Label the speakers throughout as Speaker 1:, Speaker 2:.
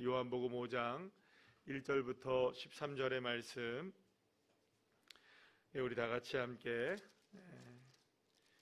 Speaker 1: 요한복음 5장 1절부터 13절의 말씀, 우리 다 같이 함께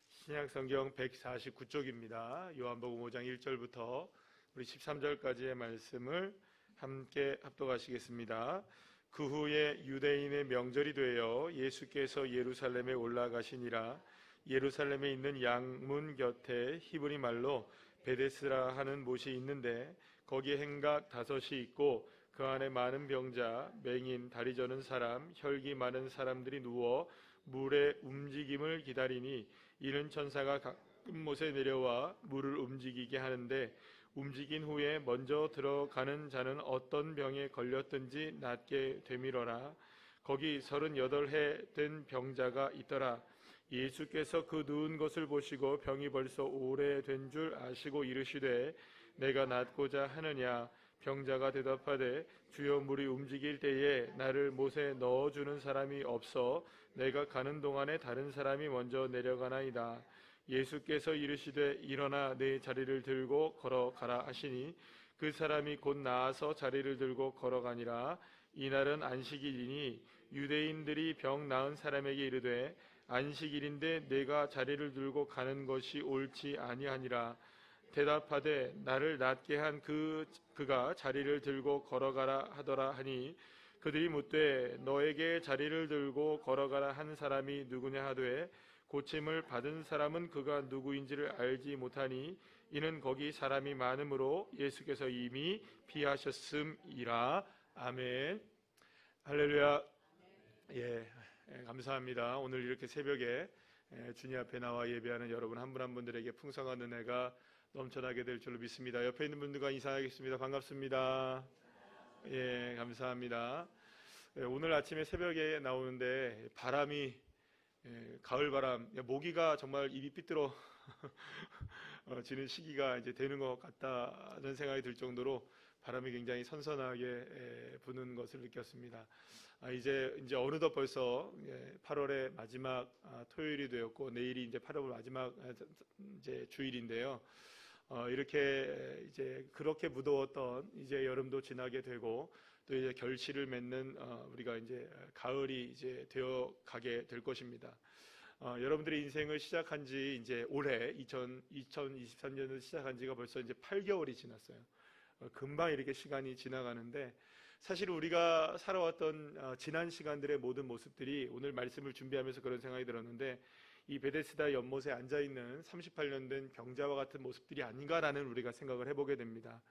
Speaker 1: 신약성경 149쪽입니다. 요한복음 5장 1절부터 우리 13절까지의 말씀을 함께 합독하시겠습니다. 그 후에 유대인의 명절이 되어 예수께서 예루살렘에 올라가시니라. 예루살렘에 있는 양문 곁에 히브리 말로 베데스라 하는 못이 있는데 거기에 행각 5이 있고 그 안에 많은 병자, 맹인, 다리 저는 사람, 혈기 많은 사람들이 누워 물의 움직임을 기다리니 이는 천사가 가끔 못에 내려와 물을 움직이게 하는데 움직인 후에 먼저 들어가는 자는 어떤 병에 걸렸든지 낫게 되밀어라. 거기 38해 된 병자가 있더라. 예수께서 그 누운 것을 보시고 병이 벌써 오래된 줄 아시고 이르시되 내가 낫고자 하느냐. 병자가 대답하되 주여 물이 움직일 때에 나를 못에 넣어주는 사람이 없어 내가 가는 동안에 다른 사람이 먼저 내려가나이다. 예수께서 이르시되 일어나 내 자리를 들고 걸어가라 하시니 그 사람이 곧 나아서 자리를 들고 걸어가니라. 이날은 안식일이니 유대인들이 병 나은 사람에게 이르되 안식일인데 내가 자리를 들고 가는 것이 옳지 아니하니라. 대답하되 나를 낫게 한 그가 자리를 들고 걸어가라 하더라 하니 그들이 묻되 너에게 자리를 들고 걸어가라 한 사람이 누구냐 하되 고침을 받은 사람은 그가 누구인지를 알지 못하니 이는 거기 사람이 많으므로 예수께서 이미 피하셨음이라. 아멘. 할렐루야. 감사합니다. 오늘 이렇게 새벽에 주님 앞에 나와 예배하는 여러분 한 분 한 분들에게 풍성한 은혜가 넘쳐나게 될 줄로 믿습니다. 옆에 있는 분들과 인사하겠습니다. 반갑습니다. 감사합니다. 오늘 아침에 새벽에 나오는데 바람이 가을바람, 모기가 정말 입이 삐뚤어 지는 시기가 이제 되는 것 같다는 생각이 들 정도로 바람이 굉장히 선선하게 부는 것을 느꼈습니다. 이제 어느덧 벌써 8월의 마지막 토요일이 되었고 내일이 이제 8월 마지막 이제 주일인데요. 이렇게 이제 그렇게 무더웠던 이제 여름도 지나게 되고 또 이제 결실을 맺는 우리가 이제 가을이 이제 되어 가게 될 것입니다. 여러분들의 인생을 시작한 지 이제 올해 2023년을 시작한 지가 벌써 이제 8개월이 지났어요. 금방 이렇게 시간이 지나가는데 사실 우리가 살아왔던 지난 시간들의 모든 모습들이 오늘 말씀을 준비하면서 그런 생각이 들었는데 이 베데스다 연못에 앉아있는 38년 된 병자와 같은 모습들이 아닌가라는 우리가 생각을 해보게 됩니다.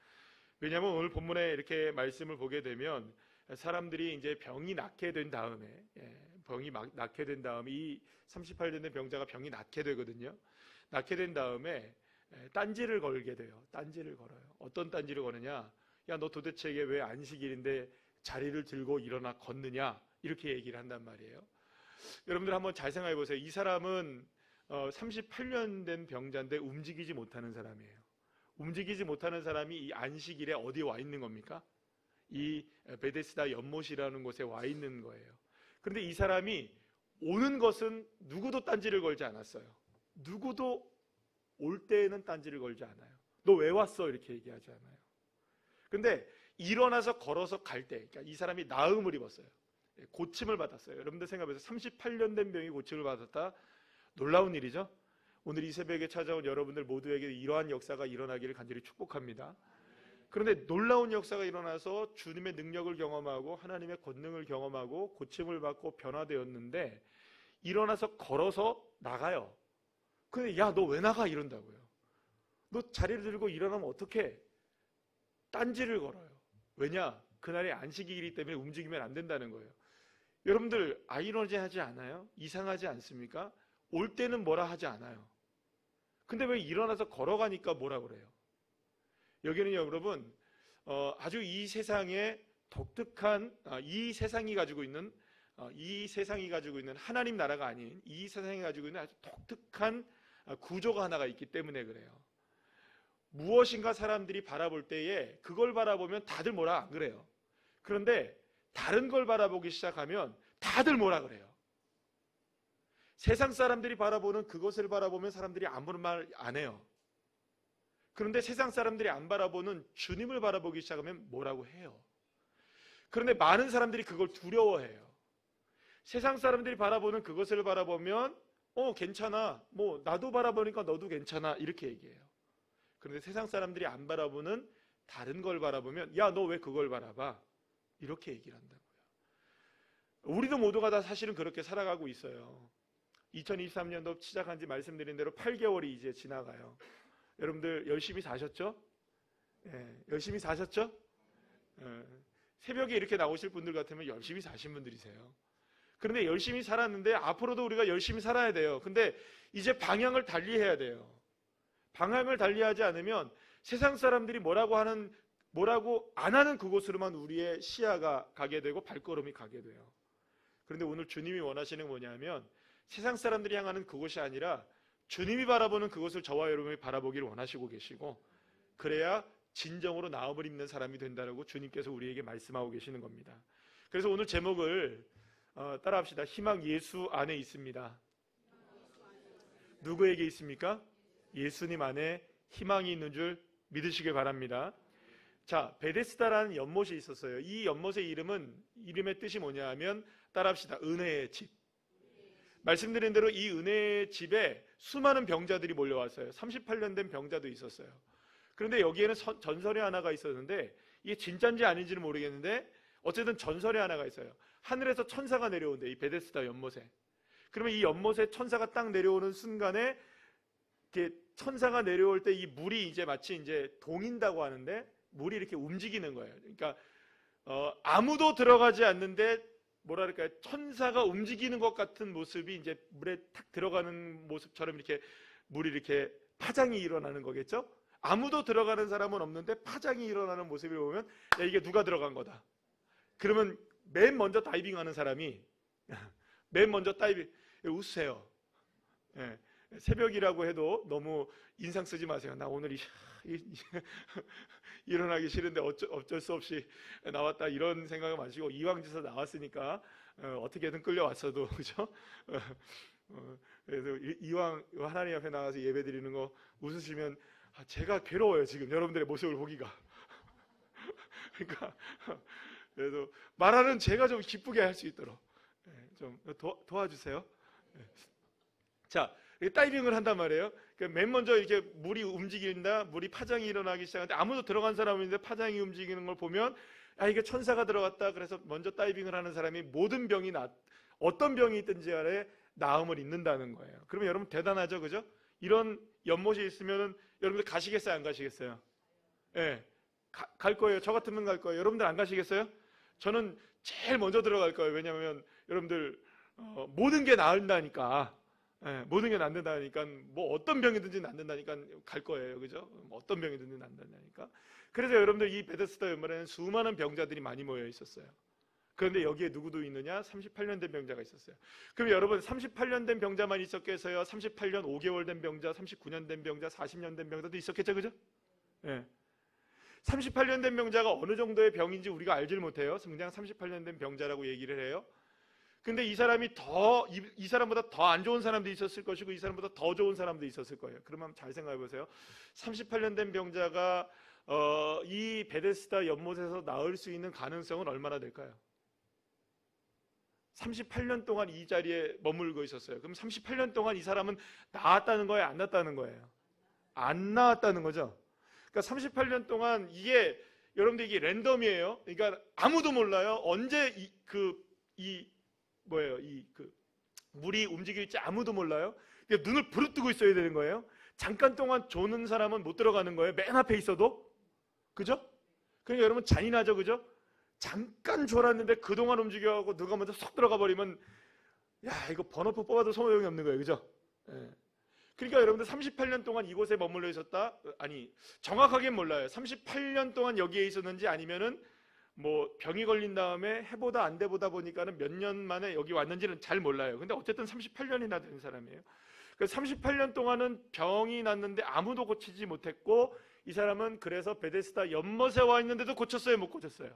Speaker 1: 왜냐하면 오늘 본문에 이렇게 말씀을 보게 되면 사람들이 이제 병이 낫게 된 다음에 이 38년 된 병자가 병이 낫게 되거든요. 낫게 된 다음에 딴지를 걸게 돼요. 딴지를 걸어요. 어떤 딴지를 거느냐? 야, 너 도대체 이게 왜 안식일인데 자리를 들고 일어나 걷느냐? 이렇게 얘기를 한단 말이에요. 여러분들 한번 잘 생각해 보세요. 이 사람은 38년 된 병자인데 움직이지 못하는 사람이에요. 움직이지 못하는 사람이 이 안식일에 어디에 와 있는 겁니까? 이 베데스다 연못이라는 곳에 와 있는 거예요. 그런데 이 사람이 오는 것은 누구도 딴지를 걸지 않았어요. 누구도 올 때에는 딴지를 걸지 않아요. 너 왜 왔어? 이렇게 얘기하지 않아요. 근데 일어나서 걸어서 갈 때, 그러니까 이 사람이 나음을 입었어요. 고침을 받았어요. 여러분들 생각해보세요. 38년 된 병이 고침을 받았다. 놀라운 일이죠. 오늘 이 새벽에 찾아온 여러분들 모두에게 이러한 역사가 일어나기를 간절히 축복합니다. 그런데 놀라운 역사가 일어나서 주님의 능력을 경험하고 하나님의 권능을 경험하고 고침을 받고 변화되었는데 일어나서 걸어서 나가요. 근데 야, 너 왜 나가? 이런다고요. 너 자리를 들고 일어나면 어떡해? 딴지를 걸어요. 왜냐? 그날이 안식일이기 때문에 움직이면 안 된다는 거예요. 여러분들 아이러니하지 않아요? 이상하지 않습니까? 올 때는 뭐라 하지 않아요. 근데 왜 일어나서 걸어가니까 뭐라 그래요? 여기는 여러분 아주 이 세상에 독특한 이 세상이 가지고 있는 하나님 나라가 아닌 이 세상이 가지고 있는 아주 독특한 구조가 하나가 있기 때문에 그래요. 무엇인가 사람들이 바라볼 때에 그걸 바라보면 다들 뭐라 안 그래요. 그런데 다른 걸 바라보기 시작하면 다들 뭐라 그래요. 세상 사람들이 바라보는 그것을 바라보면 사람들이 아무런 말 안 해요. 그런데 세상 사람들이 안 바라보는 주님을 바라보기 시작하면 뭐라고 해요. 그런데 많은 사람들이 그걸 두려워해요. 세상 사람들이 바라보는 그것을 바라보면 괜찮아, 뭐 나도 바라보니까 너도 괜찮아, 이렇게 얘기해요. 그런데 세상 사람들이 안 바라보는 다른 걸 바라보면 야, 너 왜 그걸 바라봐? 이렇게 얘기를 한다고요. 우리도 모두가 다 사실은 그렇게 살아가고 있어요. 2023년도 시작한 지 말씀드린 대로 8개월이 이제 지나가요. 여러분들 열심히 사셨죠? 열심히 사셨죠? 새벽에 이렇게 나오실 분들 같으면 열심히 사신 분들이세요. 그런데 열심히 살았는데 앞으로도 우리가 열심히 살아야 돼요. 근데 이제 방향을 달리해야 돼요. 방향을 달리하지 않으면 세상 사람들이 뭐라고 안 하는 그곳으로만 우리의 시야가 가게 되고 발걸음이 가게 돼요. 그런데 오늘 주님이 원하시는 게 뭐냐면 세상 사람들이 향하는 그곳이 아니라 주님이 바라보는 그것을 저와 여러분이 바라보기를 원하시고 계시고, 그래야 진정으로 나음을 입는 사람이 된다라고 주님께서 우리에게 말씀하고 계시는 겁니다. 그래서 오늘 제목을 따라합시다. 희망 예수 안에 있습니다. 누구에게 있습니까? 예수님 안에 희망이 있는 줄 믿으시길 바랍니다. 자, 베데스다라는 연못이 있었어요. 이 연못의 이름의 뜻이 뭐냐 하면, 따라합시다. 은혜의 집. 말씀드린 대로 이 은혜의 집에 수많은 병자들이 몰려왔어요. 38년 된 병자도 있었어요. 그런데 여기에는 전설이 하나가 있었는데, 이게 진짜인지 아닌지는 모르겠는데 어쨌든 전설이 하나가 있어요. 하늘에서 천사가 내려온대, 이 베데스다 연못에. 그러면 이 연못에 천사가 딱 내려오는 순간에, 이렇게 천사가 내려올 때 이 물이 이제 마치 이제 동인다고 하는데, 물이 이렇게 움직이는 거예요. 그러니까 아무도 들어가지 않는데 뭐랄까요, 천사가 움직이는 것 같은 모습이 이제 물에 탁 들어가는 모습처럼 이렇게 물이 이렇게 파장이 일어나는 거겠죠. 아무도 들어가는 사람은 없는데 파장이 일어나는 모습을 보면 야, 이게 누가 들어간 거다. 그러면 맨 먼저 다이빙하는 사람이 맨 먼저 웃으세요. 새벽이라고 해도 너무 인상 쓰지 마세요. 나 오늘 일어나기 싫은데 어쩔 수 없이 나왔다, 이런 생각을 마시고, 이왕지서 나왔으니까 어떻게든 끌려왔어도, 그죠? 그래서 이왕 하나님 앞에 나가서 예배 드리는 거 웃으시면 제가 괴로워요, 지금 여러분들의 모습을 보기가. 그러니까 그래서 말하는 제가 좀 기쁘게 할 수 있도록 좀 도와주세요. 자, 다이빙을 한단 말이에요. 맨 먼저 이렇게 물이 움직인다, 물이 파장이 일어나기 시작하는데 아무도 들어간 사람인데 파장이 움직이는 걸 보면 이게 천사가 들어갔다. 그래서 먼저 다이빙을 하는 사람이 모든 병이 어떤 병이 있든지 간에 나음을 입는다는 거예요. 그러면 여러분 대단하죠, 그죠? 이런 연못이 있으면 여러분들 가시겠어요, 안 가시겠어요? 갈 거예요. 저 같으면 갈 거예요. 여러분들 안 가시겠어요? 저는 제일 먼저 들어갈 거예요. 왜냐하면 여러분들 모든 게 나은다니까. 모든 게 낫는다니까, 뭐 어떤 병이든지 낫는다니까 갈 거예요, 그죠? 어떤 병이든지 낫는다니까. 그래서 여러분들 이 베데스다 연못에는 수많은 병자들이 많이 모여 있었어요. 그런데 여기에 누구도 있느냐? 38년 된 병자가 있었어요. 그럼 여러분 38년 된 병자만 있었겠어요? 38년 5개월 된 병자, 39년 된 병자, 40년 된 병자도 있었겠죠, 그죠? 38년 된 병자가 어느 정도의 병인지 우리가 알지를 못해요. 그냥 38년 된 병자라고 얘기를 해요. 근데 이 사람보다 더 안 좋은 사람도 있었을 것이고, 이 사람보다 더 좋은 사람도 있었을 거예요. 그러면 잘 생각해 보세요. 38년 된 병자가 이 베데스다 연못에서 나을 수 있는 가능성은 얼마나 될까요? 38년 동안 이 자리에 머물고 있었어요. 그럼 38년 동안 이 사람은 나았다는 거예요, 안 나았다는 거예요? 안 나았다는 거죠. 그러니까 38년 동안 여러분들 이게 랜덤이에요. 그러니까 아무도 몰라요. 언제 물이 움직일지 아무도 몰라요. 그러니까 눈을 부릅뜨고 있어야 되는 거예요. 잠깐 동안 조는 사람은 못 들어가는 거예요. 맨 앞에 있어도. 그죠? 그러니까 여러분 잔인하죠, 그죠? 잠깐 졸았는데 그동안 움직여가고 누가 먼저 쏙 들어가 버리면 이거 번호표 뽑아도 소용이 없는 거예요, 그죠? 그러니까 여러분들 38년 동안 이곳에 머물러 있었다? 아니, 정확하게는 몰라요. 38년 동안 여기에 있었는지, 아니면은 뭐 병이 걸린 다음에 해보다 안 돼보다 보니까는 몇 년 만에 여기 왔는지는 잘 몰라요. 근데 어쨌든 38년이나 된 사람이에요. 그래서 38년 동안은 병이 났는데 아무도 고치지 못했고, 이 사람은 그래서 베데스다 연못에 와 있는데도 고쳤어요, 못 고쳤어요?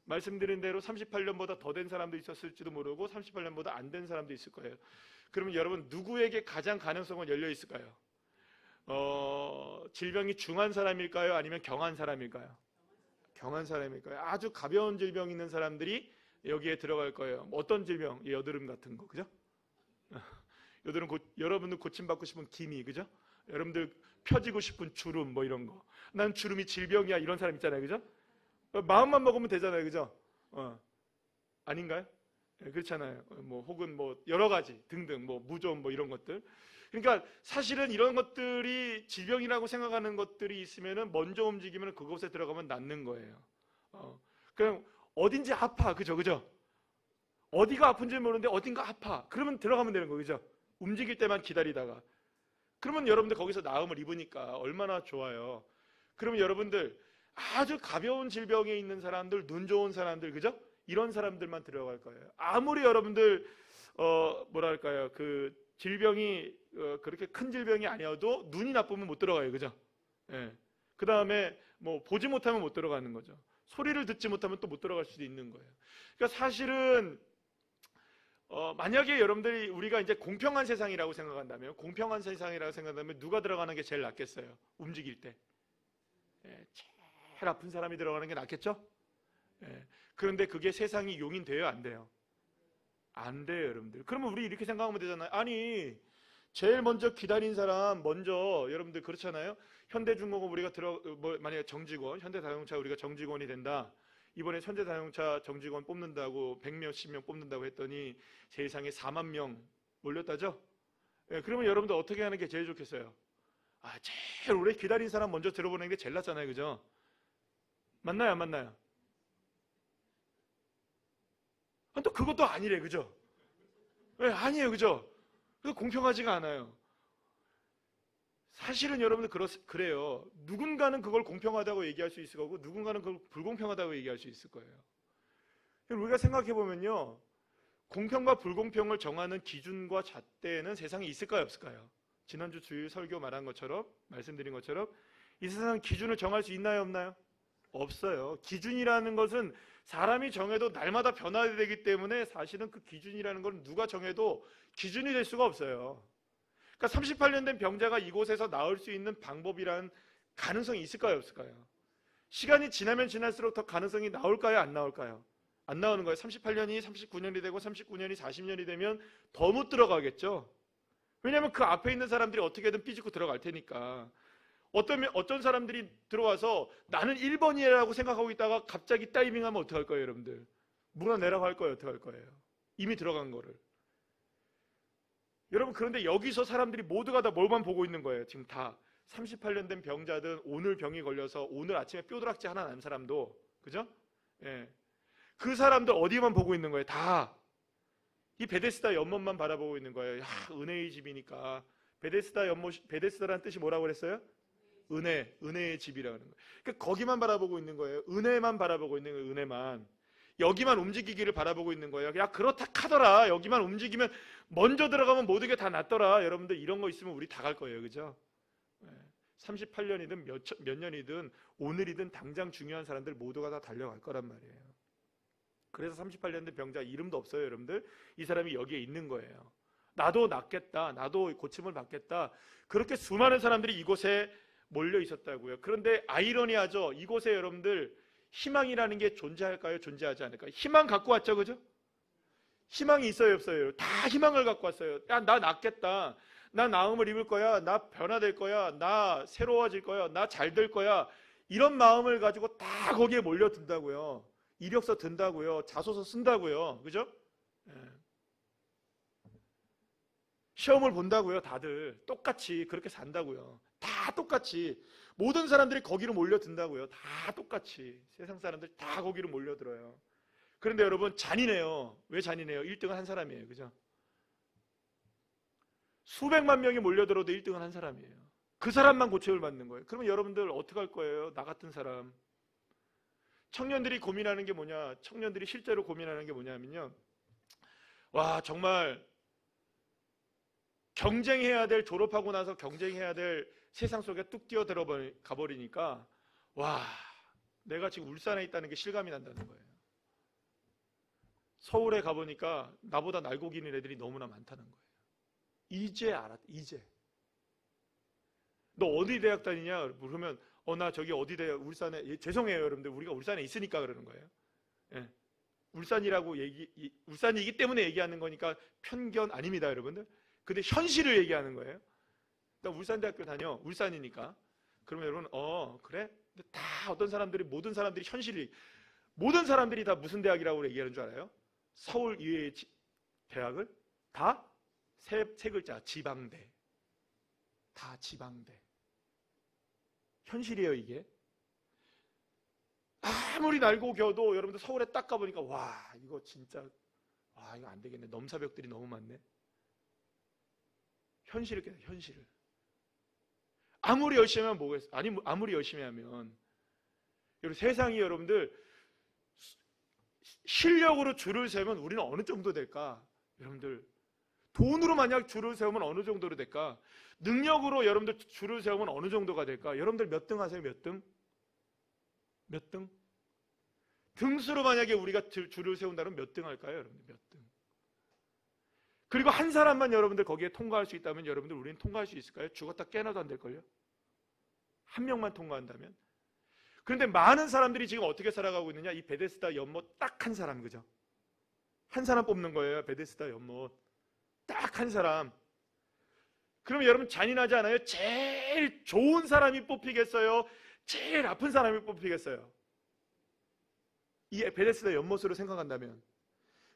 Speaker 1: 말씀드린 대로 38년보다 더 된 사람도 있었을지도 모르고 38년보다 안 된 사람도 있을 거예요. 그러면 여러분 누구에게 가장 가능성은 열려 있을까요? 질병이 중한 사람일까요? 아니면 경한 사람일까요? 경한 사람일까요? 아주 가벼운 질병 있는 사람들이 여기에 들어갈 거예요. 뭐 어떤 질병? 여드름 같은 거, 그죠? 여드름 여러분들 고침받고 싶은 기미, 그죠? 여러분들 펴지고 싶은 주름, 뭐 이런 거. 난 주름이 질병이야, 이런 사람 있잖아요, 그죠? 마음만 먹으면 되잖아요, 그죠? 아닌가요? 네, 그렇잖아요. 뭐 혹은 뭐 여러 가지 등등, 뭐 무좀 뭐 이런 것들. 그러니까 사실은 이런 것들이 질병이라고 생각하는 것들이 있으면은 먼저 움직이면 그곳에 들어가면 낫는 거예요. 그냥 어딘지 아파, 그죠? 어디가 아픈지 모르는데 어딘가 아파. 그러면 들어가면 되는 거죠, 그죠? 움직일 때만 기다리다가. 그러면 여러분들 거기서 나음을 입으니까 얼마나 좋아요. 그러면 여러분들 아주 가벼운 질병에 있는 사람들, 눈 좋은 사람들, 그죠? 이런 사람들만 들어갈 거예요. 아무리 여러분들 뭐랄까요, 그 질병이 그렇게 큰 질병이 아니어도 눈이 나쁘면 못 들어가요, 그죠? 예. 그 다음에 뭐 보지 못하면 못 들어가는 거죠. 소리를 듣지 못하면 또 못 들어갈 수도 있는 거예요. 그러니까 사실은 만약에 여러분들이 우리가 이제 공평한 세상이라고 생각한다면, 누가 들어가는 게 제일 낫겠어요? 움직일 때. 예, 제일 아픈 사람이 들어가는 게 낫겠죠? 예. 그런데 그게 세상이 용인돼요, 안 돼요? 안 돼요, 여러분들. 그러면 우리 이렇게 생각하면 되잖아요. 아니, 제일 먼저 기다린 사람 먼저, 여러분들 그렇잖아요. 현대중공업 우리가 만약에 정직원, 현대자동차 우리가 정직원이 된다. 이번에 현대자동차 정직원 뽑는다고 100몇십 명 뽑는다고 했더니 세상에 4만 명 몰렸다죠? 예, 그러면 여러분들 어떻게 하는 게 제일 좋겠어요? 제일 오래 기다린 사람 먼저 들어보는 게 제일 낫잖아요, 그죠? 맞나요, 안 맞나요? 또 그것도 아니래, 그죠? 네, 아니에요, 그죠? 그래서 공평하지가 않아요. 사실은 여러분들 그래요. 누군가는 그걸 공평하다고 얘기할 수 있을 거고, 누군가는 그걸 불공평하다고 얘기할 수 있을 거예요. 우리가 생각해 보면요, 공평과 불공평을 정하는 기준과 잣대는 세상에 있을까요, 없을까요? 지난주 주일 설교 말씀드린 것처럼 이 세상 기준을 정할 수 있나요, 없나요? 없어요. 기준이라는 것은 사람이 정해도 날마다 변화되기 때문에 사실은 그 기준이라는 건 누가 정해도 기준이 될 수가 없어요. 그러니까 38년 된 병자가 이곳에서 나을 수 있는 방법이란 가능성이 있을까요, 없을까요? 시간이 지나면 지날수록 더 가능성이 나올까요, 안 나올까요? 안 나오는 거예요. 38년이 39년이 되고 39년이 40년이 되면 더 못 들어가겠죠. 왜냐하면 그 앞에 있는 사람들이 어떻게든 삐집고 들어갈 테니까. 어떤 사람들이 들어와서 나는 1번이라고 생각하고 있다가 갑자기 타이밍하면 어떡할 거예요, 여러분들? 물어내라고 할 거예요, 어떡할 거예요? 이미 들어간 거를. 여러분, 그런데 여기서 사람들이 모두가 다 뭘만 보고 있는 거예요, 지금 다. 38년 된 병자든 오늘 병이 걸려서 오늘 아침에 뼈드락지 하나 난 사람도, 그죠? 예. 그 사람들 어디만 보고 있는 거예요, 다. 이 베데스다 연못만 바라보고 있는 거예요. 은혜의 집이니까. 베데스다라는 뜻이 뭐라고 그랬어요? 은혜의 집이라는 거예요. 그러니까 거기만 바라보고 있는 거예요. 은혜만 바라보고 있는 거예요. 은혜만. 여기만 움직이기를 바라보고 있는 거예요. 야, 그렇다 카더라. 여기만 움직이면 먼저 들어가면 모든 게 다 낫더라. 여러분들 이런 거 있으면 우리 다 갈 거예요, 그죠? 38년이든 몇 년이든 오늘이든 당장 중요한 사람들 모두가 다 달려갈 거란 말이에요. 그래서 38년 된 병자 이름도 없어요, 여러분들. 이 사람이 여기에 있는 거예요. 나도 낫겠다. 나도 고침을 받겠다. 그렇게 수많은 사람들이 이곳에 몰려 있었다고요. 그런데 아이러니하죠. 이곳에 여러분들 희망이라는 게 존재할까요? 존재하지 않을까요? 희망 갖고 왔죠, 그죠? 희망이 있어요, 없어요? 다 희망을 갖고 왔어요. 야, 나 낫겠다. 나 나음을 입을 거야. 나 변화될 거야. 나 새로워질 거야. 나 잘 될 거야. 이런 마음을 가지고 다 거기에 몰려든다고요. 이력서 든다고요. 자소서 쓴다고요. 그죠? 예. 시험을 본다고요. 다들 똑같이 그렇게 산다고요. 다 똑같이 모든 사람들이 거기로 몰려든다고요. 다 똑같이 세상 사람들 다 거기로 몰려들어요. 그런데 여러분 잔인해요. 왜 잔인해요? 1등은 한 사람이에요. 그죠? 수백만 명이 몰려들어도 1등은 한 사람이에요. 그 사람만 고침을 받는 거예요. 그러면 여러분들 어떻게 할 거예요? 나 같은 사람. 청년들이 고민하는 게 뭐냐? 청년들이 실제로 고민하는 게 뭐냐면요. 와, 정말 경쟁해야 될, 졸업하고 나서 경쟁해야 될 세상 속에 뚝 뛰어들어 가버리니까 와, 내가 지금 울산에 있다는 게 실감이 난다는 거예요. 서울에 가보니까 나보다 날고기는 애들이 너무나 많다는 거예요. 이제 알았다. 이제 너 어디 대학 다니냐? 그러면 나 저기 어디 대학 울산에 죄송해요 여러분들 우리가 울산에 있으니까 그러는 거예요. 예. 울산이기 때문에 얘기하는 거니까 편견 아닙니다 여러분들. 근데 현실을 얘기하는 거예요. 나 울산대학교 다녀. 울산이니까. 그러면 여러분 그래? 근데 다 모든 사람들이 모든 사람들이 다 무슨 대학이라고 얘기하는 줄 알아요? 서울 이외의 대학을 다 세 글자 지방대. 다 지방대. 현실이에요 이게. 아무리 날고 겨도 여러분들 서울에 딱 가보니까 와 이거 진짜 이거 안 되겠네. 넘사벽들이 너무 많네. 현실을 깨요. 현실을. 아무리 열심히 하면 뭐겠어요? 아무리 열심히 하면 여러분 세상이 여러분들 실력으로 줄을 세우면 우리는 어느 정도 될까? 여러분들 돈으로 만약 줄을 세우면 어느 정도로 될까? 능력으로 여러분들 줄을 세우면 어느 정도가 될까? 여러분들 몇 등 하세요? 몇 등? 몇 등? 등수로 만약에 우리가 줄을 세운다면 몇 등 할까요? 여러분들 몇 등? 그리고 한 사람만 여러분들 거기에 통과할 수 있다면 여러분들 우리는 통과할 수 있을까요? 죽었다 깨어나도 안 될걸요? 한 명만 통과한다면? 그런데 많은 사람들이 지금 어떻게 살아가고 있느냐? 이 베데스다 연못 딱 한 사람, 그죠? 한 사람 뽑는 거예요. 베데스다 연못 딱 한 사람. 그럼 여러분 잔인하지 않아요? 제일 좋은 사람이 뽑히겠어요? 제일 아픈 사람이 뽑히겠어요? 이 베데스다 연못으로 생각한다면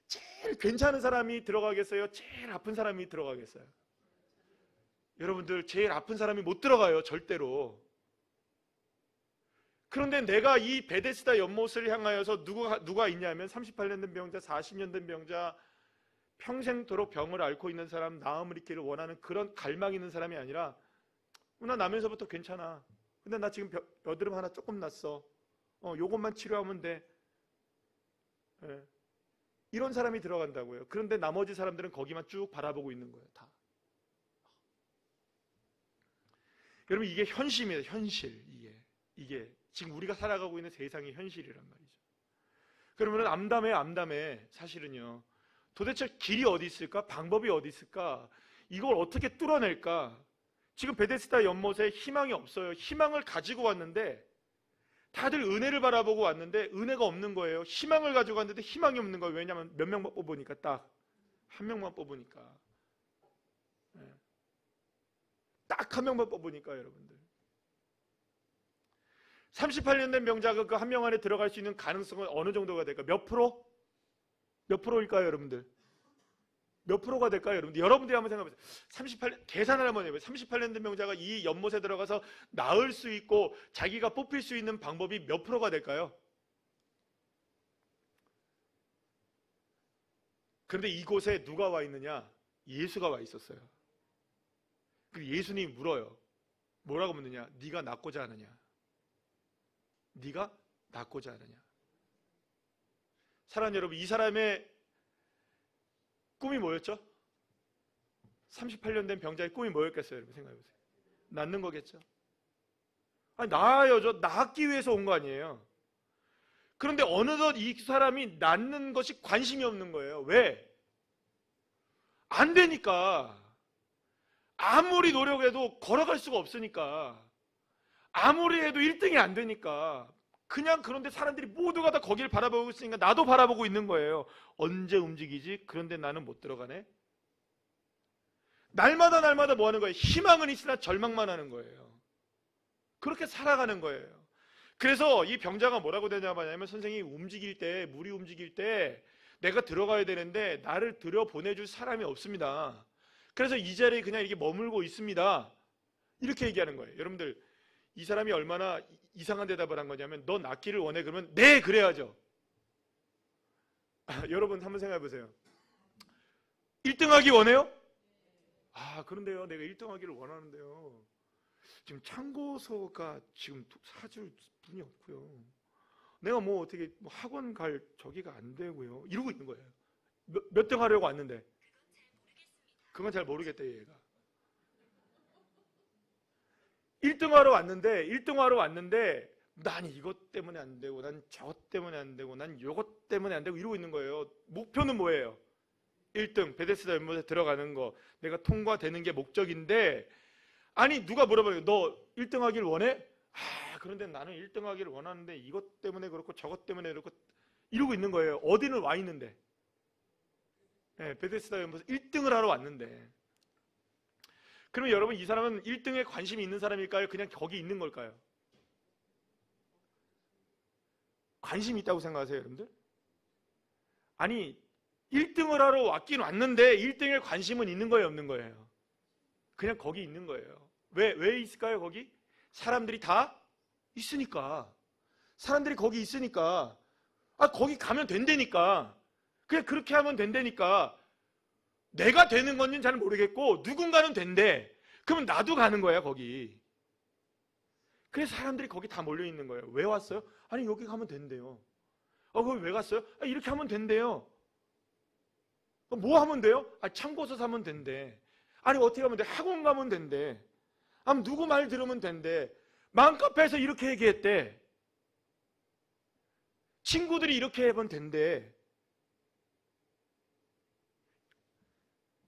Speaker 1: 제일 괜찮은 사람이 들어가겠어요? 제일 아픈 사람이 들어가겠어요? 여러분들 제일 아픈 사람이 못 들어가요. 절대로. 그런데 내가 이 베데스다 연못을 향하여서 누가 있냐면 38년 된 병자, 40년 된 병자, 평생도록 병을 앓고 있는 사람, 나음을 잊기를 원하는 그런 갈망 있는 사람이 아니라 나 나면서부터 괜찮아. 근데 나 지금 여드름 하나 조금 났어. 요것만 치료하면 돼. 예. 이런 사람이 들어간다고요. 그런데 나머지 사람들은 거기만 쭉 바라보고 있는 거예요. 다. 여러분 이게 현실입니다. 현실. 이게 지금 우리가 살아가고 있는 세상의 현실이란 말이죠. 그러면 암담해. 사실은요. 도대체 길이 어디 있을까? 방법이 어디 있을까? 이걸 어떻게 뚫어낼까? 지금 베데스다 연못에 희망이 없어요. 희망을 가지고 왔는데 다들 은혜를 바라보고 왔는데 은혜가 없는 거예요. 희망을 가지고 왔는데 희망이 없는 거예요. 왜냐하면 몇 명만 뽑으니까 딱 한 명만 뽑으니까 딱 한 명만 뽑으니까 여러분들 38년 된 병자가 그 한 명 안에 들어갈 수 있는 가능성은 어느 정도가 될까? 몇 프로? 몇 프로일까요 여러분들? 몇 프로가 될까요 여러분들? 여러분들이 한번 생각해보세요. 계산을 한번 해보세요. 38년 된 병자가 이 연못에 들어가서 나을 수 있고 자기가 뽑힐 수 있는 방법이 몇 프로가 될까요? 그런데 이곳에 누가 와 있느냐? 예수가 와 있었어요. 그리고 예수님이 물어요. 뭐라고 묻느냐? 네가 낫고자 하느냐? 네가 낫고자 하느냐? 사랑하는 여러분, 이 사람의 꿈이 뭐였죠? 38년 된 병자의 꿈이 뭐였겠어요? 여러분 생각해보세요. 낫는 거겠죠? 아니 나아야죠. 낫기 위해서 온 거 아니에요. 그런데 어느덧 이 사람이 낫는 것이 관심이 없는 거예요. 왜? 안 되니까. 아무리 노력해도 걸어갈 수가 없으니까. 아무리 해도 1등이 안 되니까. 그냥 그런데 사람들이 모두가 다 거기를 바라보고 있으니까 나도 바라보고 있는 거예요. 언제 움직이지? 그런데 나는 못 들어가네. 날마다 뭐 하는 거예요? 희망은 있으나 절망만 하는 거예요. 그렇게 살아가는 거예요. 그래서 이 병자가 뭐라고 대답하냐면 선생님이 움직일 때, 물이 움직일 때 내가 들어가야 되는데 나를 들여보내줄 사람이 없습니다. 그래서 이 자리에 그냥 이렇게 머물고 있습니다. 이렇게 얘기하는 거예요. 여러분들 이 사람이 얼마나 이상한 대답을 한 거냐면 너 낫기를 원해? 그러면 네 그래야죠. 여러분 한번 생각해 보세요. 1등 하기 원해요? 그런데요 내가 1등 하기를 원하는데요 지금 참고서가 지금 사줄 분이 없고요. 내가 뭐 어떻게 학원 갈 저기가 안 되고요. 이러고 있는 거예요. 몇 등 하려고 왔는데 그건 잘 모르겠다 얘가. 1등 하러 왔는데 난 이것 때문에 안 되고 난 저것 때문에 안 되고 난 요것 때문에 안 되고 이러고 있는 거예요. 목표는 뭐예요? 1등 베데스다 연못에 들어가는 거 내가 통과되는 게 목적인데 아니 누가 물어봐요. 너 1등 하길 원해? 그런데 나는 1등 하기를 원하는데 이것 때문에 그렇고 저것 때문에 그렇고 이러고 있는 거예요. 어디는 와 있는데. 네, 베데스다 연못에서 1등을 하러 왔는데. 그러면 여러분 이 사람은 1등에 관심이 있는 사람일까요? 그냥 거기 있는 걸까요? 관심이 있다고 생각하세요, 여러분들? 아니 1등을 하러 왔긴 왔는데 1등에 관심은 있는 거예요, 없는 거예요? 그냥 거기 있는 거예요. 왜 있을까요, 거기? 사람들이 다 있으니까. 사람들이 거기 있으니까. 거기 가면 된다니까. 그냥 그렇게 하면 된다니까. 내가 되는 건지는 잘 모르겠고 누군가는 된대. 그러면 나도 가는 거야, 거기. 그래서 사람들이 거기 다 몰려 있는 거예요. 왜 왔어요? 아니 여기 가면 된대요. 거기 왜 갔어요? 이렇게 하면 된대요. 뭐 하면 돼요? 참고서 사면 된대. 아니 어떻게 하면 돼? 학원 가면 된대. 누구 말 들으면 된대. 맘카페에서 이렇게 얘기했대. 친구들이 이렇게 해보면 된대.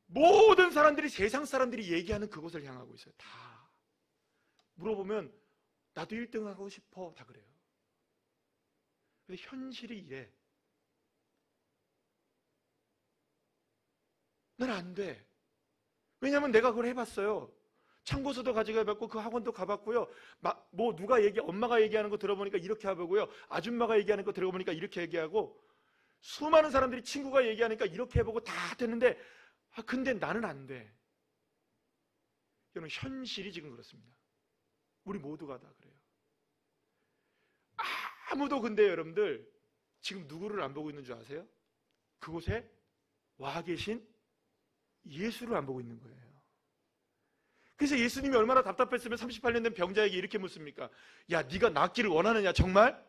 Speaker 1: 모든 사람들이, 세상 사람들이 얘기하는 그곳을 향하고 있어요. 다. 물어보면 나도 1등 하고 싶어. 다 그래요. 근데 현실이 이래. 난 안 돼. 왜냐면 내가 그걸 해봤어요. 참고서도 가져가봤고 그 학원도 가봤고요. 뭐 누가 엄마가 얘기하는 거 들어보니까 이렇게 해보고요. 아줌마가 얘기하는 거 들어보니까 이렇게 얘기하고, 수많은 사람들이 친구가 얘기하니까 이렇게 해보고 다 됐는데 근데 나는 안 돼. 여러분 현실이 지금 그렇습니다. 우리 모두가 다 그래요. 아무도 근데 여러분들 지금 누구를 안 보고 있는 줄 아세요? 그곳에 와 계신 예수를 안 보고 있는 거예요. 그래서 예수님이 얼마나 답답했으면 38년 된 병자에게 이렇게 묻습니까? 야, 네가 낫기를 원하느냐 정말?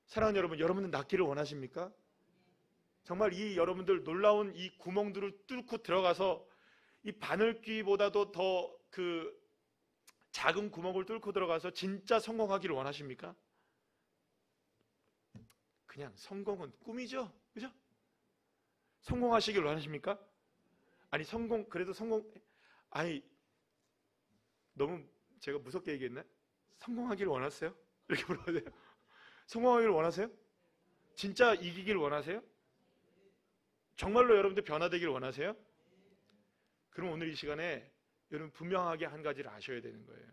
Speaker 1: 사랑하는 여러분, 여러분은 낫기를 원하십니까? 정말 이 여러분들 놀라운 이 구멍들을 뚫고 들어가서 이 바늘귀보다도 더 그 작은 구멍을 뚫고 들어가서 진짜 성공하기를 원하십니까? 그냥 성공은 꿈이죠, 그죠? 성공하시길 원하십니까? 아니 그래도 성공, 너무 제가 무섭게 얘기했나? 성공하기를 원하세요? 이렇게 물어봐야 돼요. 성공하기를 원하세요? 진짜 이기길 원하세요? 정말로 여러분들 변화되길 원하세요? 그럼 오늘 이 시간에 여러분 분명하게 한 가지를 아셔야 되는 거예요.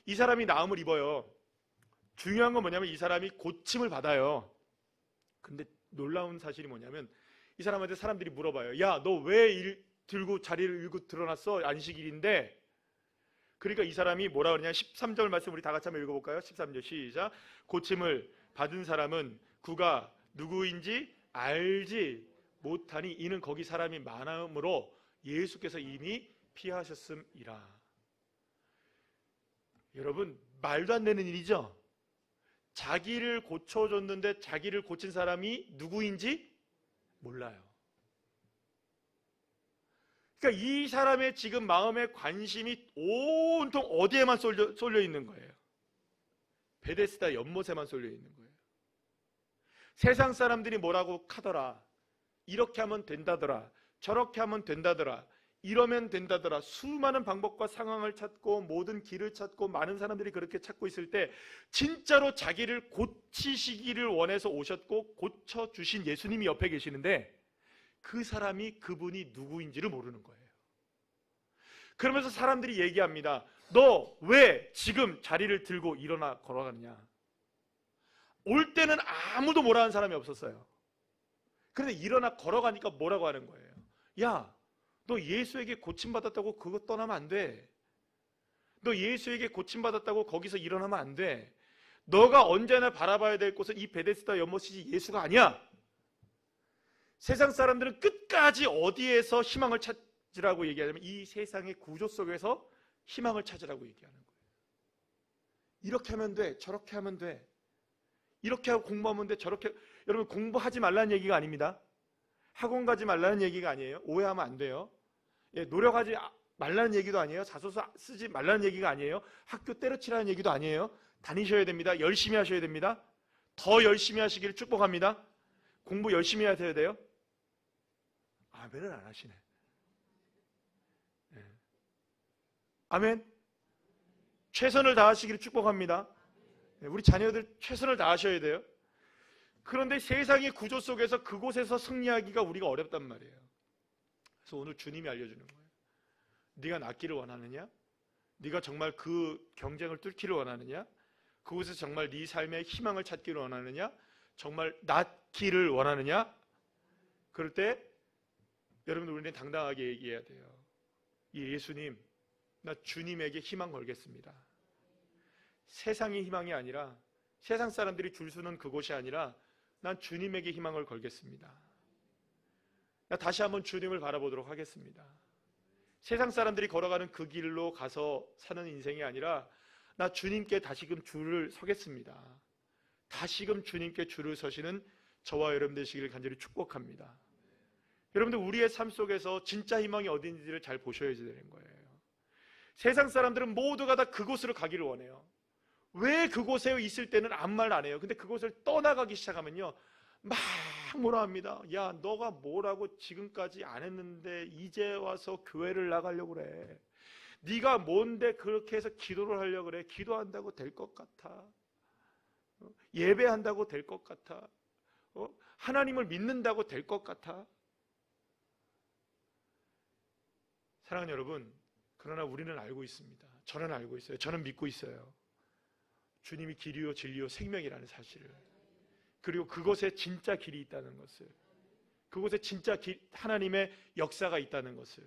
Speaker 1: 이 사람이 나음을 입어요. 중요한 건 뭐냐면 이 사람이 고침을 받아요. 근데 놀라운 사실이 뭐냐면 이 사람한테 사람들이 물어봐요. 야, 너 왜 들고 자리를 일고 드러났어? 안식일인데. 그러니까 이 사람이 뭐라 그러냐, 13절 말씀 우리 다 같이 한번 읽어볼까요? 13절 시작. 고침을 받은 사람은 그가 누구인지 알지 못하니 이는 거기 사람이 많음으로 예수께서 이미 피하셨음이라. 여러분 말도 안 되는 일이죠. 자기를 고쳐줬는데 자기를 고친 사람이 누구인지 몰라요. 그러니까 이 사람의 지금 마음의 관심이 온통 어디에만 쏠려 있는 거예요? 베데스다 연못에만 쏠려 있는 거예요. 세상 사람들이 뭐라고 하더라, 이렇게 하면 된다더라, 저렇게 하면 된다더라, 이러면 된다더라, 수많은 방법과 상황을 찾고 모든 길을 찾고 많은 사람들이 그렇게 찾고 있을 때 진짜로 자기를 고치시기를 원해서 오셨고 고쳐주신 예수님이 옆에 계시는데 그 사람이 그분이 누구인지를 모르는 거예요. 그러면서 사람들이 얘기합니다. 너 왜 지금 자리를 들고 일어나 걸어가느냐? 올 때는 아무도 뭐라 하는 사람이 없었어요. 그런데 일어나 걸어가니까 뭐라고 하는 거예요? 야, 너 예수에게 고침받았다고 그거 떠나면 안 돼. 너 예수에게 고침받았다고 거기서 일어나면 안 돼. 너가 언제나 바라봐야 될 곳은 이 베데스다 연못이지 예수가 아니야. 세상 사람들은 끝까지 어디에서 희망을 찾으라고 얘기하냐면 이 세상의 구조 속에서 희망을 찾으라고 얘기하는 거예요. 이렇게 하면 돼, 저렇게 하면 돼, 이렇게 하고 공부하면 돼, 저렇게. 여러분 공부하지 말라는 얘기가 아닙니다. 학원 가지 말라는 얘기가 아니에요. 오해하면 안 돼요. 노력하지 말라는 얘기도 아니에요. 자소서 쓰지 말라는 얘기가 아니에요. 학교 때려치라는 얘기도 아니에요. 다니셔야 됩니다. 열심히 하셔야 됩니다. 더 열심히 하시기를 축복합니다. 공부 열심히 하셔야 돼요. 아멘을 안 하시네. 아멘. 최선을 다하시기를 축복합니다. 우리 자녀들 최선을 다하셔야 돼요. 그런데 세상의 구조 속에서 그곳에서 승리하기가 우리가 어렵단 말이에요. 그래서 오늘 주님이 알려주는 거예요. 네가 낫기를 원하느냐? 네가 정말 그 경쟁을 뚫기를 원하느냐? 그곳에서 정말 네 삶의 희망을 찾기를 원하느냐? 정말 낫기를 원하느냐? 그럴 때 여러분 우리는 당당하게 얘기해야 돼요. 예수님, 나 주님에게 희망 걸겠습니다. 세상의 희망이 아니라, 세상 사람들이 줄 서는 그곳이 아니라 난 주님에게 희망을 걸겠습니다. 나 다시 한번 주님을 바라보도록 하겠습니다. 세상 사람들이 걸어가는 그 길로 가서 사는 인생이 아니라 나 주님께 다시금 줄을 서겠습니다. 다시금 주님께 줄을 서시는 저와 여러분 되시기를 간절히 축복합니다. 여러분들 우리의 삶 속에서 진짜 희망이 어딘지를 잘 보셔야 되는 거예요. 세상 사람들은 모두가 다 그곳으로 가기를 원해요. 왜 그곳에 있을 때는 아무 말 안 해요. 근데 그곳을 떠나가기 시작하면요 막 뭐라 합니다. 야, 너가 뭐라고 지금까지 안 했는데 이제 와서 교회를 나가려고 그래. 네가 뭔데 그렇게 해서 기도를 하려고 그래. 기도한다고 될 것 같아. 예배한다고 될 것 같아. 하나님을 믿는다고 될 것 같아. 사랑하는 여러분, 그러나 우리는 알고 있습니다. 저는 알고 있어요. 저는 믿고 있어요. 주님이 길이요 진리요 생명이라는 사실을, 그리고 그곳에 진짜 길이 있다는 것을, 그곳에 진짜 하나님의 역사가 있다는 것을,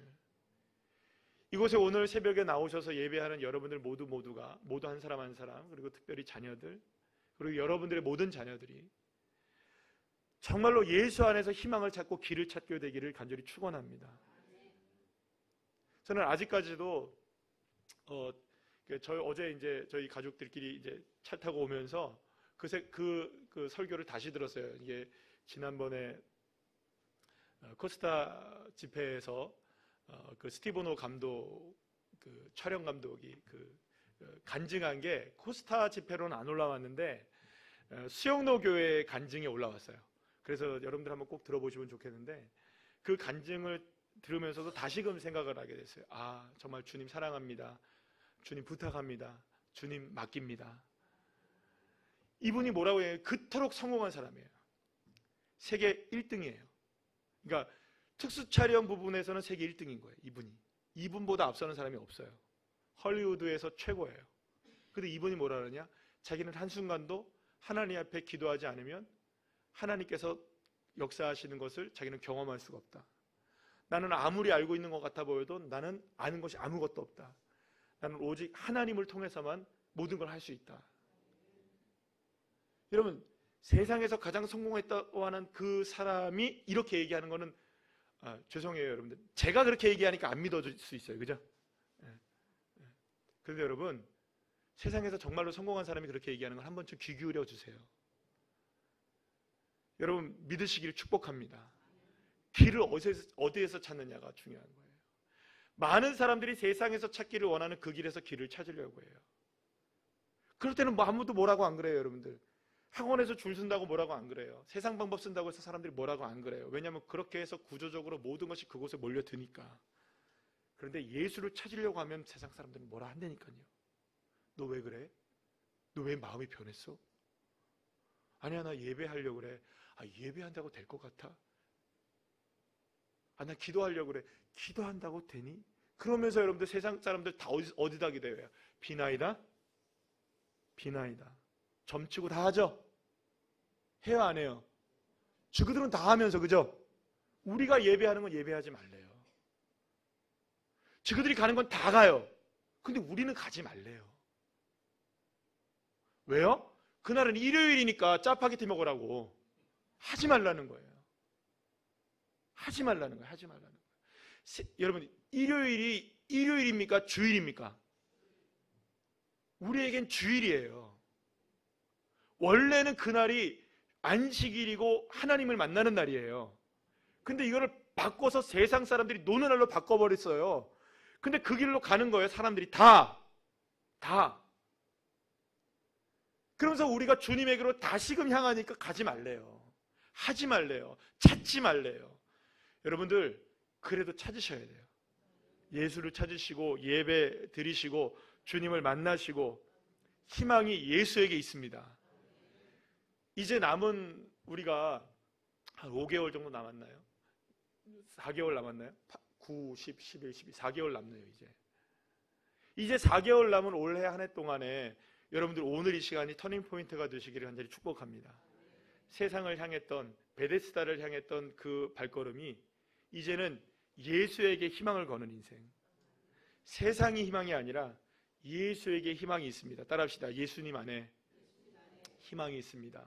Speaker 1: 이곳에 오늘 새벽에 나오셔서 예배하는 여러분들 모두 한 사람 한 사람, 그리고 특별히 자녀들, 그리고 여러분들의 모든 자녀들이 정말로 예수 안에서 희망을 찾고 길을 찾게 되기를 간절히 축원합니다. 저는 아직까지도 어제 이제 저희 가족들끼리 이제 차 타고 오면서 그 설교를 다시 들었어요. 이게 지난번에 코스타 집회에서 그 스티브노 감독, 그 촬영 감독이 간증한 게 코스타 집회로는 안 올라왔는데 수영로 교회 간증에 올라왔어요. 그래서 여러분들 한번 꼭 들어보시면 좋겠는데, 그 간증을 들으면서도 다시금 생각을 하게 됐어요. 아, 정말 주님 사랑합니다. 주님 부탁합니다. 주님 맡깁니다. 이분이 뭐라고 해요? 그토록 성공한 사람이에요. 세계 1등이에요. 그러니까 특수 촬영 부분에서는 세계 1등인 거예요. 이분보다 앞서는 사람이 없어요. 헐리우드에서 최고예요. 근데 이분이 뭐라 그러냐? 자기는 한순간도 하나님 앞에 기도하지 않으면 하나님께서 역사하시는 것을 자기는 경험할 수가 없다. 나는 아무리 알고 있는 것 같아 보여도 나는 아는 것이 아무것도 없다. 나는 오직 하나님을 통해서만 모든 걸 할 수 있다. 여러분, 세상에서 가장 성공했다고 하는 그 사람이 이렇게 얘기하는 거는, 죄송해요 여러분들, 제가 그렇게 얘기하니까 안 믿어질 수 있어요. 그죠? 그런데 여러분, 세상에서 정말로 성공한 사람이 그렇게 얘기하는 걸 한 번쯤 귀 기울여 주세요. 여러분, 믿으시기를 축복합니다. 길을 어디에서 찾느냐가 중요한 거예요. 많은 사람들이 세상에서 찾기를 원하는 그 길에서 길을 찾으려고 해요. 그럴 때는 아무도 뭐라고 안 그래요. 여러분들, 학원에서 줄 쓴다고 뭐라고 안 그래요. 세상 방법 쓴다고 해서 사람들이 뭐라고 안 그래요. 왜냐하면 그렇게 해서 구조적으로 모든 것이 그곳에 몰려드니까. 그런데 예수를 찾으려고 하면 세상 사람들은 뭐라 한다니까요. 너 왜 그래? 너 왜 마음이 변했어? 아니야, 나 예배하려고 그래. 예배한다고 될 것 같아? 나 기도하려고 그래. 기도한다고 되니? 그러면서 여러분들 세상 사람들 다 어디다 기대요? 비나이다? 비나이다. 점치고 다 하죠? 해요, 안 해요? 그들은 다 하면서, 그죠? 우리가 예배하는 건 예배하지 말래요. 그들이 가는 건 다 가요. 근데 우리는 가지 말래요. 왜요? 그날은 일요일이니까 짜파게티 먹으라고. 하지 말라는 거예요. 하지 말라는 거예요. 하지 말라는 거예요. 여러분, 일요일이 일요일입니까? 주일입니까? 우리에겐 주일이에요. 원래는 그날이 안식일이고 하나님을 만나는 날이에요. 근데 이거를 바꿔서 세상 사람들이 노는 날로 바꿔버렸어요. 근데 그 길로 가는 거예요. 사람들이 다. 그러면서 우리가 주님에게로 다시금 향하니까 가지 말래요. 하지 말래요. 찾지 말래요. 여러분들, 그래도 찾으셔야 돼요. 예수를 찾으시고 예배 드리시고 주님을 만나시고 희망이 예수에게 있습니다. 이제 남은 우리가 한 5개월 정도 남았나요? 4개월 남았나요? 9, 10, 11, 12, 4개월 남네요. 이제 4개월 남은 올해 한 해 동안에 여러분들 오늘 이 시간이 터닝 포인트가 되시기를 간절히 축복합니다. 세상을 향했던, 베데스다를 향했던 그 발걸음이 이제는 예수에게 희망을 거는 인생. 세상이 희망이 아니라 예수에게 희망이 있습니다. 따라합시다. 예수님 안에 희망이 있습니다.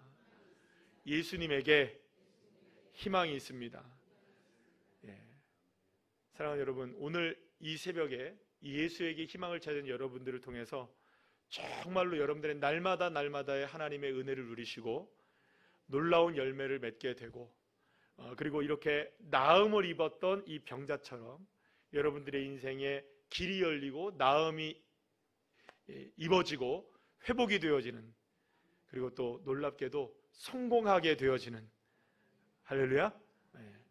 Speaker 1: 예수님에게 희망이 있습니다. 사랑하는 여러분, 오늘 이 새벽에 예수에게 희망을 찾은 여러분들을 통해서 정말로 여러분들의 날마다의 하나님의 은혜를 누리시고 놀라운 열매를 맺게 되고, 그리고 이렇게 나음을 입었던 이 병자처럼 여러분들의 인생에 길이 열리고 나음이 입어지고 회복이 되어지는, 그리고 또 놀랍게도 성공하게 되어지는, 할렐루야,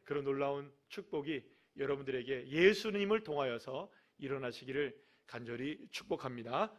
Speaker 1: 그런 놀라운 축복이 여러분들에게 예수님을 통하여서 일어나시기를 간절히 축복합니다.